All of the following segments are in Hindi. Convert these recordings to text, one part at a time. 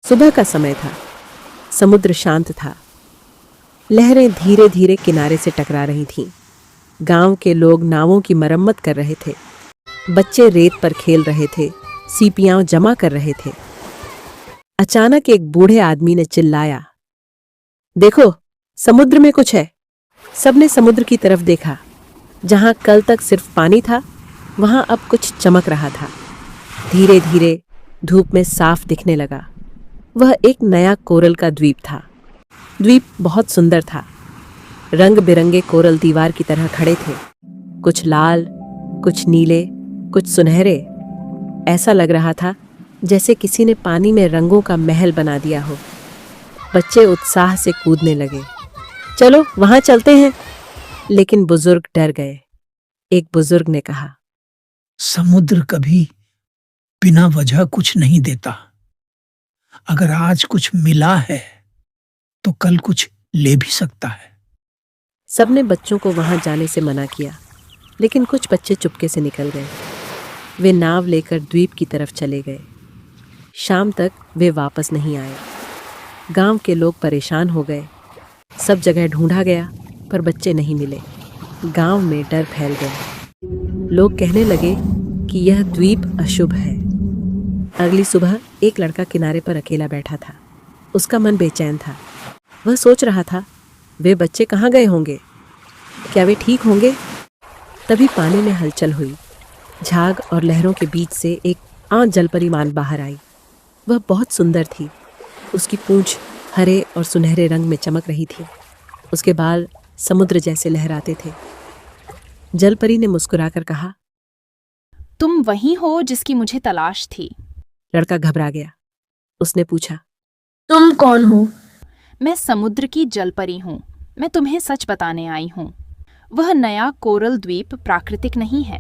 सुबह का समय था। समुद्र शांत था। लहरें धीरे धीरे किनारे से टकरा रही थीं। गांव के लोग नावों की मरम्मत कर रहे थे। बच्चे रेत पर खेल रहे थे, सीपियां जमा कर रहे थे। अचानक एक बूढ़े आदमी ने चिल्लाया, देखो, समुद्र में कुछ है। सबने समुद्र की तरफ देखा। जहां कल तक सिर्फ पानी था, वहां अब कुछ चमक रहा था। धीरे धीरे धूप में साफ दिखने लगा। वह एक नया कोरल का द्वीप था। द्वीप बहुत सुंदर था। रंग बिरंगे कोरल दीवार की तरह खड़े थे, कुछ लाल, कुछ नीले, कुछ सुनहरे। ऐसा लग रहा था जैसे किसी ने पानी में रंगों का महल बना दिया हो। बच्चे उत्साह से कूदने लगे। चलो वहां चलते हैं। लेकिन बुजुर्ग डर गए। एक बुजुर्ग ने कहा, समुद्र कभी बिना वजह कुछ नहीं देता। अगर आज कुछ मिला है तो कल कुछ ले भी सकता है। सबने बच्चों को वहां जाने से मना किया, लेकिन कुछ बच्चे चुपके से निकल गए। वे नाव लेकर द्वीप की तरफ चले गए। शाम तक वे वापस नहीं आए। गांव के लोग परेशान हो गए। सब जगह ढूंढा गया, पर बच्चे नहीं मिले। गांव में डर फैल गया। लोग कहने लगे कि यह द्वीप अशुभ है। अगली सुबह एक लड़का किनारे पर अकेला बैठा था। उसका मन बेचैन था। वह सोच रहा था, वे बच्चे कहाँ गए होंगे? क्या वे ठीक होंगे? तभी पानी में हलचल हुई। झाग और लहरों के बीच से एक आंत जलपरी मान बाहर आई। वह बहुत सुंदर थी। उसकी पूंछ हरे और सुनहरे रंग में चमक रही थी। उसके बाल समुद्र जैसे लहराते थे। जलपरी ने मुस्कुराकर कहा, तुम वही हो जिसकी मुझे तलाश थी। लड़का घबरा गया। उसने पूछा, तुम कौन हो? मैं समुद्र की जलपरी हूँ। मैं तुम्हें सच बताने आई हूँ। वह नया कोरल द्वीप प्राकृतिक नहीं है।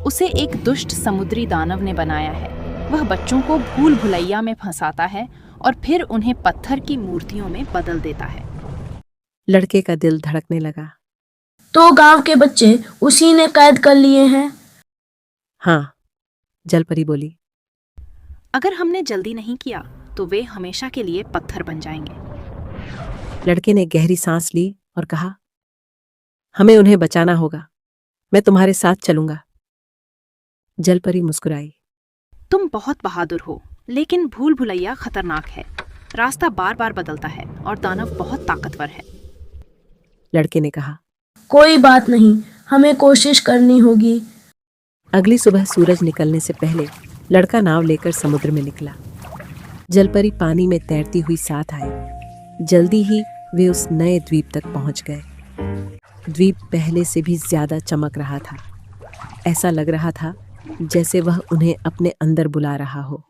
उसे एक दुष्ट समुद्री दानव ने बनाया है। वह बच्चों को भूल भुलैया में फंसाता है और फिर उन्हें पत्थर की मूर्तियों में बदल देता है। लड़के का दिल धड़कने लगा। तो गांव के बच्चे उसी ने कैद कर लिए हैं? हाँ, जलपरी बोली। अगर हमने जल्दी नहीं किया तो वे हमेशा के लिए पत्थर बन जाएंगे। लड़के ने गहरी सांस ली और कहा, हमें उन्हें बचाना होगा। मैं तुम्हारे साथ चलूंगा। जलपरी मुस्कुराई। तुम बहुत बहादुर हो, लेकिन भूल भुलैया खतरनाक है। रास्ता बार बार बदलता है और दानव बहुत ताकतवर है। लड़के ने कहा। कोई बात नहीं, हमें कोशिश करनी होगी। अगली सुबह सूरज निकलने से पहले लड़का नाव लेकर समुद्र में निकला। जलपरी पानी में तैरती हुई साथ आई। जल्दी ही वे उस नए द्वीप तक पहुंच गए। द्वीप पहले से भी ज्यादा चमक रहा था। ऐसा लग रहा था जैसे वह उन्हें अपने अंदर बुला रहा हो।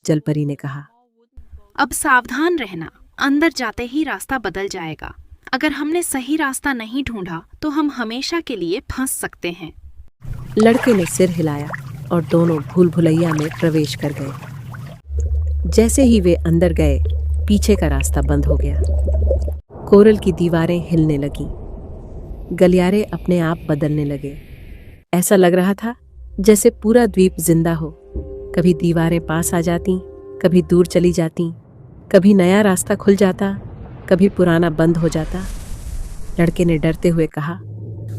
जलपरी ने कहा, अब सावधान रहना, अंदर जाते ही रास्ता बदल जाएगा। अगर हमने सही रास्ता नहीं ढूंढा तो हम हमेशा के लिए फंस सकते हैं। लड़के ने सिर हिलाया और दोनों भूल भुलैया में प्रवेश कर गए। जैसे ही वे अंदर गए, पीछे का रास्ता बंद हो गया। कोरल की दीवारें हिलने लगीं। गलियारे अपने आप बदलने लगे। ऐसा लग रहा था जैसे पूरा द्वीप जिंदा हो। कभी दीवारें पास आ जाती, कभी दूर चली जाती, कभी नया रास्ता खुल जाता, कभी पुराना बंद हो जाता। लड़के ने डरते हुए कहा,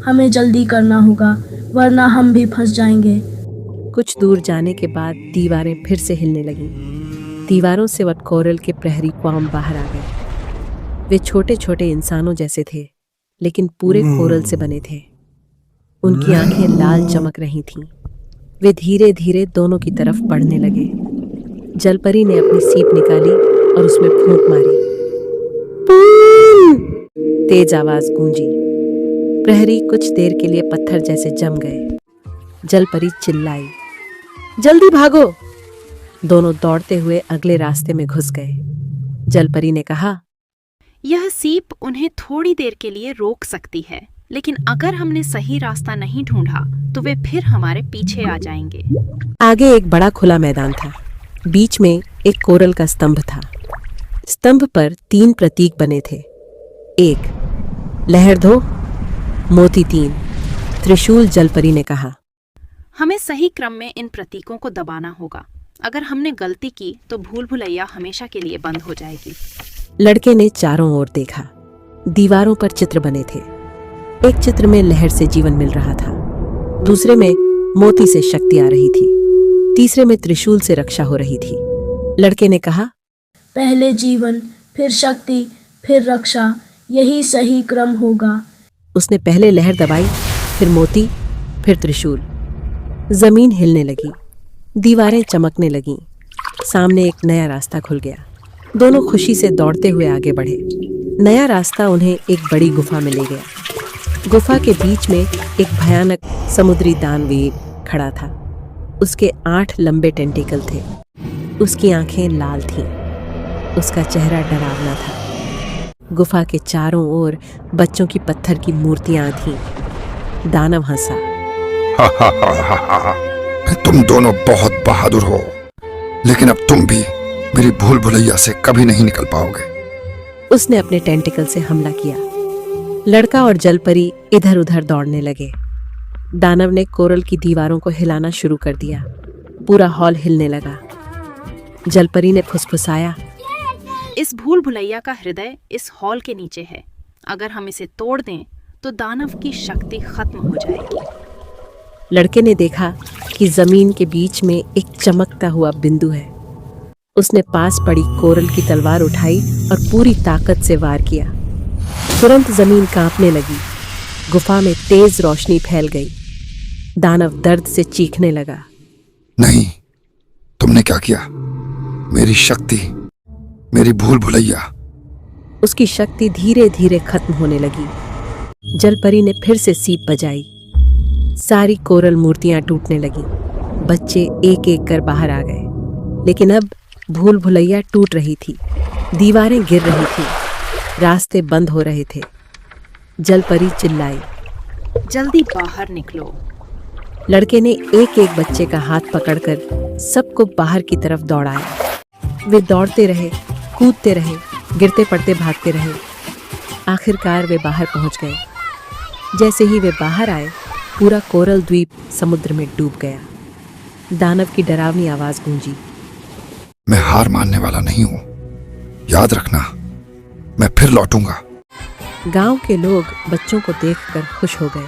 हमें जल्दी करना होगा, वरना हम भी फंस जाएंगे। कुछ दूर जाने के बाद दीवारें फिर से हिलने लगीं। दीवारों से वटकोरल के प्रहरी क्वाम बाहर आ गए। वे छोटे छोटे इंसानों जैसे थे, लेकिन पूरे कोरल से बने थे। उनकी आंखें लाल चमक रही थीं। वे धीरे धीरे दोनों की तरफ बढ़ने लगे। जलपरी ने अपनी सीप निकाली और उसमें फूंक मारी। तेज आवाज गूंजी। प्रहरी कुछ देर के लिए पत्थर जैसे जम गए। जलपरी चिल्लाई, जल्दी भागो! दोनों दौड़ते हुए अगले रास्ते में घुस गए। जलपरी ने कहा, यह सीप उन्हें थोड़ी देर के लिए रोक सकती है, लेकिन अगर हमने सही रास्ता नहीं ढूंढा तो वे फिर हमारे पीछे आ जाएंगे। आगे एक बड़ा खुला मैदान था। बीच में एक कोरल का स्तंभ था। स्तंभ पर 3 प्रतीक बने थे। 1 लहर दो, मोती 3, त्रिशूल। जलपरी ने कहा, हमें सही क्रम में इन प्रतीकों को दबाना होगा। अगर हमने गलती की तो भूल भुलैया हमेशा के लिए बंद हो जाएगी। लड़के ने चारों ओर देखा। दीवारों पर चित्र बने थे। एक चित्र में लहर से जीवन मिल रहा था, दूसरे में मोती से शक्ति आ रही थी, तीसरे में त्रिशूल से रक्षा हो रही थी। लड़के ने कहा, पहले जीवन, फिर शक्ति, फिर रक्षा, यही सही क्रम होगा। उसने पहले लहर दबाई, फिर मोती, फिर त्रिशूल। जमीन हिलने लगी, दीवारें चमकने लगीं। सामने एक नया रास्ता खुल गया। दोनों खुशी से दौड़ते हुए आगे बढ़े। नया रास्ता उन्हें एक बड़ी गुफा में ले गया। गुफा के बीच में एक भयानक समुद्री दानवीर खड़ा था। उसके 8 लंबे टेंटिकल थे। उसकी आंखें लाल थीं। उसका चेहरा डरावना था। गुफा के चारों ओर बच्चों की पत्थर की मूर्तियां थीं। दानव हंसा। तुम दोनों बहुत बहादुर हो, लेकिन अब तुम भी मेरी भूल भुलैया से कभी नहीं निकल पाओगे। उसने अपने टेंटिकल से हमला किया। लड़का और जलपरी इधर उधर दौड़ने लगे। दानव ने कोरल की दीवारों को हिलाना शुरू कर दिया। पूरा हॉल हिलने लगा। जलपरी ने फुसफुसाया, इस भूल भुलैया का हृदय इस हॉल के नीचे है। अगर हम इसे तोड़ दें तो दानव की शक्ति खत्म हो जाएगी। लड़के ने देखा कि जमीन के बीच में एक चमकता हुआ बिंदु है। उसने पास पड़ी कोरल की तलवार उठाई और पूरी ताकत से वार किया। तुरंत जमीन कांपने लगी। गुफा में तेज रोशनी फैल गई। दानव दर्द से चीखने लगा। नहीं, तुमने क्या किया? मेरी शक्ति, मेरी भूल भुलैया। उसकी शक्ति धीरे धीरे खत्म होने लगी। जलपरी ने फिर से सीप बजाई। सारी कोरल मूर्तियां टूटने लगी। बच्चे एक एक कर बाहर आ गए। लेकिन अब भूल भुलैया टूट रही थी। दीवारें गिर रही थी। रास्ते बंद हो रहे थे। जलपरी चिल्लाई, जल्दी बाहर निकलो। लड़के ने एक एक बच्चे का हाथ पकड़कर सबको बाहर की तरफ दौड़ाया। वे दौड़ते रहे, कूदते रहे, गिरते पड़ते भागते रहे। आखिरकार वे बाहर पहुंच गए। जैसे ही वे बाहर आए, पूरा कोरल द्वीप समुद्र में डूब गया। दानव की डरावनी आवाज गूंजी, मैं हार मानने वाला नहीं हूं। याद रखना, मैं फिर लौटूंगा। गांव के लोग बच्चों को देखकर खुश हो गए।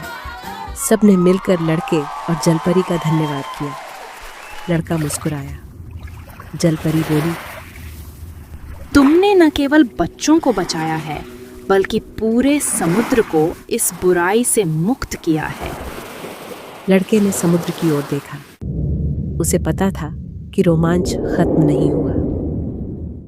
सबने मिलकर लड़के और जलपरी का धन्यवाद किया। लड़का मुस्कुराया। जलपरी बोली, तुमने न केवल बच्चों को बचाया है, बल्कि पूरे समुद्र को इस बुराई से मुक्त किया है। लड़के ने समुद्र की ओर देखा। उसे पता था कि रोमांच खत्म नहीं हुआ।